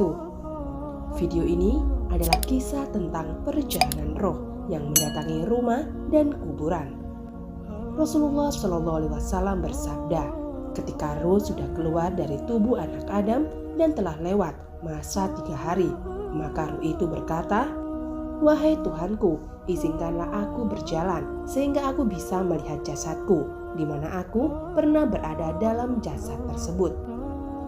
wabarakatuh. Video ini adalah kisah tentang perjalanan roh yang mendatangi rumah dan kuburan. Rasulullah SAW bersabda, ketika roh sudah keluar dari tubuh anak Adam dan telah lewat masa 3 hari, maka roh itu berkata, "Wahai Tuhanku, izinkanlah aku berjalan sehingga aku bisa melihat jasadku, di mana aku pernah berada dalam jasad tersebut."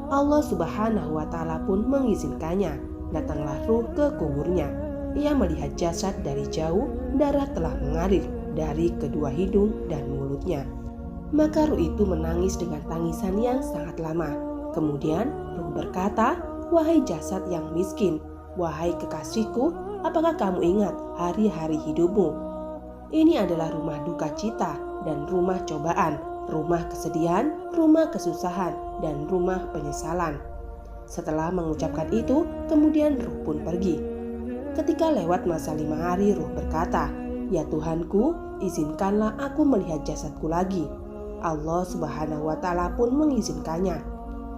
Allah Subhanahu wa Ta'ala pun mengizinkannya. Datanglah ruh ke kuburnya. Ia melihat jasad dari jauh, darah telah mengalir dari kedua hidung dan mulutnya. Maka ruh itu menangis dengan tangisan yang sangat lama. Kemudian ruh berkata, "Wahai jasad yang miskin, wahai kekasihku, apakah kamu ingat hari-hari hidupmu? Ini adalah rumah duka cita dan rumah cobaan, rumah kesedihan, rumah kesusahan, dan rumah penyesalan." Setelah mengucapkan itu, kemudian ruh pun pergi. Ketika lewat masa 5 hari, ruh berkata, "Ya Tuhanku, izinkanlah aku melihat jasadku lagi." Allah Subhanahu wa Ta'ala pun mengizinkannya.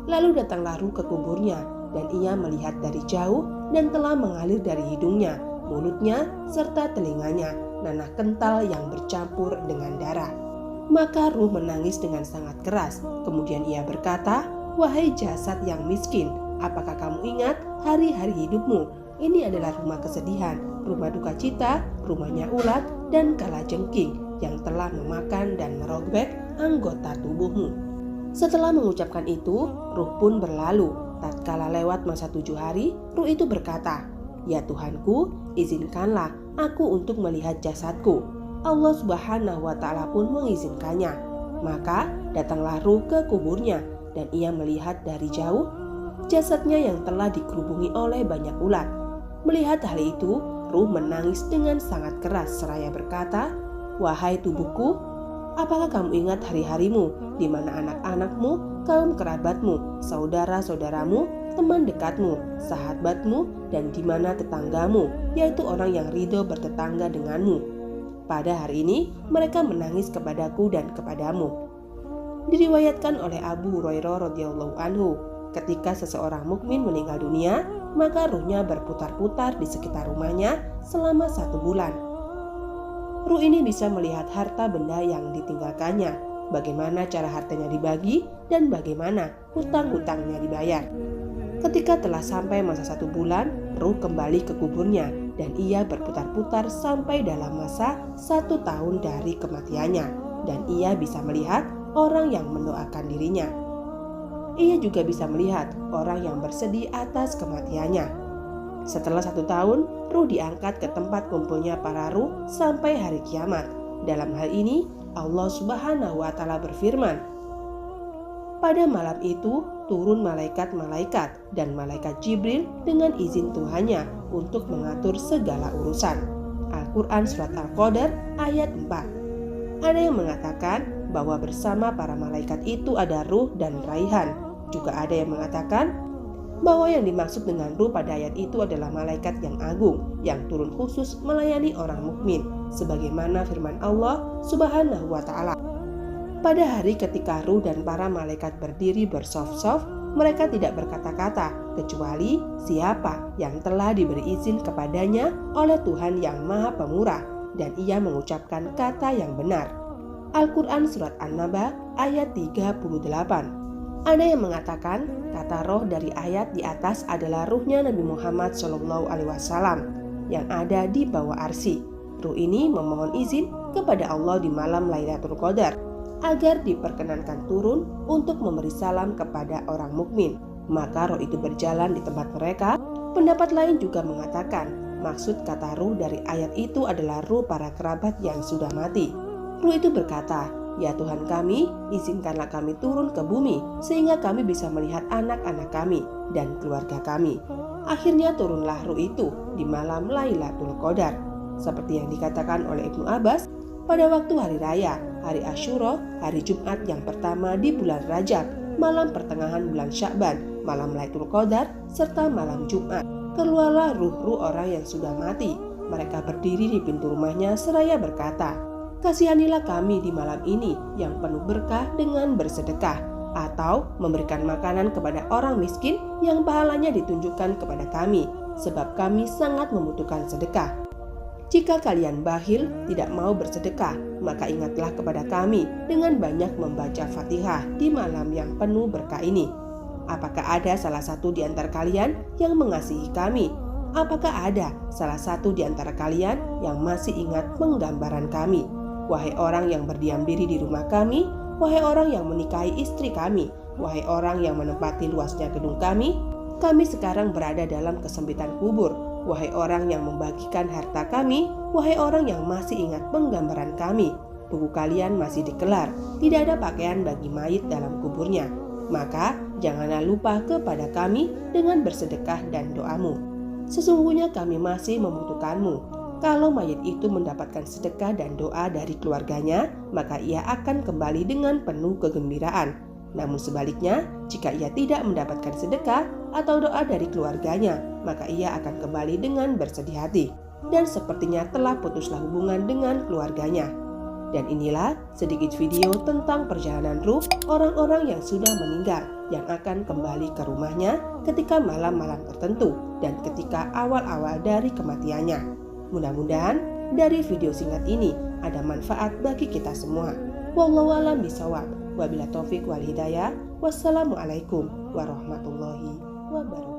Lalu datanglah ruh ke kuburnya, dan ia melihat dari jauh dan telah mengalir dari hidungnya, mulutnya, serta telinganya nanah kental yang bercampur dengan darah. Maka ruh menangis dengan sangat keras. Kemudian ia berkata, "Wahai jasad yang miskin, apakah kamu ingat hari-hari hidupmu? Ini adalah rumah kesedihan, rumah duka cita, rumahnya ulat dan kalajengking yang telah memakan dan merobek anggota tubuhmu." Setelah mengucapkan itu, ruh pun berlalu. Tatkala lewat masa 7 hari, ruh itu berkata, "Ya Tuhanku, izinkanlah aku untuk melihat jasadku." Allah Subhanahu wa Ta'ala pun mengizinkannya. Maka datanglah ruh ke kuburnya, dan ia melihat dari jauh jasadnya yang telah dikerubungi oleh banyak ulat. Melihat hal itu, ruh menangis dengan sangat keras seraya berkata, "Wahai tubuhku, apakah kamu ingat hari-harimu, di mana anak-anakmu, kaum kerabatmu, saudara-saudaramu, teman dekatmu, sahabatmu, dan di mana tetanggamu, yaitu orang yang ridho bertetangga denganmu? Pada hari ini mereka menangis kepadaku dan kepadamu." Diriwayatkan oleh Abu Hurairah radhiyallahu anhu, ketika seseorang mukmin meninggal dunia, maka ruhnya berputar-putar di sekitar rumahnya selama 1 bulan. Ruh ini bisa melihat harta benda yang ditinggalkannya, bagaimana cara hartanya dibagi, dan bagaimana hutang-hutangnya dibayar. Ketika telah sampai masa 1 bulan, ruh kembali ke kuburnya, dan ia berputar-putar sampai dalam masa 1 tahun dari kematiannya, dan ia bisa melihat orang yang mendoakan dirinya. Ia juga bisa melihat orang yang bersedih atas kematiannya. Setelah 1 tahun, ruh diangkat ke tempat kumpulnya para ruh sampai hari kiamat. Dalam hal ini, Allah Subhanahu wa Ta'ala berfirman, "Pada malam itu turun malaikat-malaikat dan malaikat Jibril dengan izin Tuhannya untuk mengatur segala urusan." Al-Quran Surat Al-Qadar ayat 4. Ada yang mengatakan bahwa bersama para malaikat itu ada ruh dan raihan. Juga ada yang mengatakan bahwa yang dimaksud dengan ruh pada ayat itu adalah malaikat yang agung yang turun khusus melayani orang mukmin, sebagaimana firman Allah Subhanahu wa Ta'ala, "Pada hari ketika ruh dan para malaikat berdiri bersaf-saf, mereka tidak berkata-kata kecuali siapa yang telah diberi izin kepadanya oleh Tuhan yang Maha Pemurah, dan ia mengucapkan kata yang benar." Al-Quran Surat An-Naba ayat 38. Ada yang mengatakan kata roh dari ayat di atas adalah ruhnya Nabi Muhammad SAW yang ada di bawah arsy. Ruh ini memohon izin kepada Allah di malam Lailatul Qadar agar diperkenankan turun untuk memberi salam kepada orang mukmin. Maka roh itu berjalan di tempat mereka. Pendapat lain juga mengatakan maksud kata ruh dari ayat itu adalah ruh para kerabat yang sudah mati. Ruh itu berkata, "Ya Tuhan kami, izinkanlah kami turun ke bumi sehingga kami bisa melihat anak-anak kami dan keluarga kami." Akhirnya turunlah ruh itu di malam Lailatul Qadar. Seperti yang dikatakan oleh Ibnu Abbas, pada waktu hari raya, hari Asyura, hari Jumat yang pertama di bulan Rajab, malam pertengahan bulan Sya'ban, malam Lailatul Qadar, serta malam Jumat, keluarlah ruh-ruh orang yang sudah mati. Mereka berdiri di pintu rumahnya seraya berkata, "Kasihanilah kami di malam ini yang penuh berkah dengan bersedekah." atau memberikan makanan kepada orang miskin yang pahalanya ditunjukkan kepada kami, sebab kami sangat membutuhkan sedekah. Jika kalian bakhil tidak mau bersedekah, maka ingatlah kepada kami dengan banyak membaca Fatihah di malam yang penuh berkah ini. Apakah ada salah satu di antara kalian yang mengasihi kami? Apakah ada salah satu di antara kalian yang masih ingat penggambaran kami? Wahai orang yang berdiam diri di rumah kami, wahai orang yang menikahi istri kami, wahai orang yang menempati luasnya gedung kami sekarang berada dalam kesempitan kubur. Wahai orang yang membagikan harta kami, wahai orang yang masih ingat penggambaran kami, buku kalian masih dikelar, tidak ada pakaian bagi mayit dalam kuburnya. Maka janganlah lupa kepada kami dengan bersedekah dan doamu. Sesungguhnya kami masih membutuhkanmu. Kalau mayit itu mendapatkan sedekah dan doa dari keluarganya, maka ia akan kembali dengan penuh kegembiraan. Namun sebaliknya, jika ia tidak mendapatkan sedekah atau doa dari keluarganya, maka ia akan kembali dengan bersedih hati. Dan sepertinya telah putuslah hubungan dengan keluarganya. Dan inilah sedikit video tentang perjalanan ruh orang-orang yang sudah meninggal, yang akan kembali ke rumahnya ketika malam-malam tertentu dan ketika awal-awal dari kematiannya. Mudah-mudahan dari video singkat ini ada manfaat bagi kita semua. Wallahu a'lam bishawab. Wabillahi taufik wal hidayah. Wassalamualaikum warahmatullahi wabarakatuh.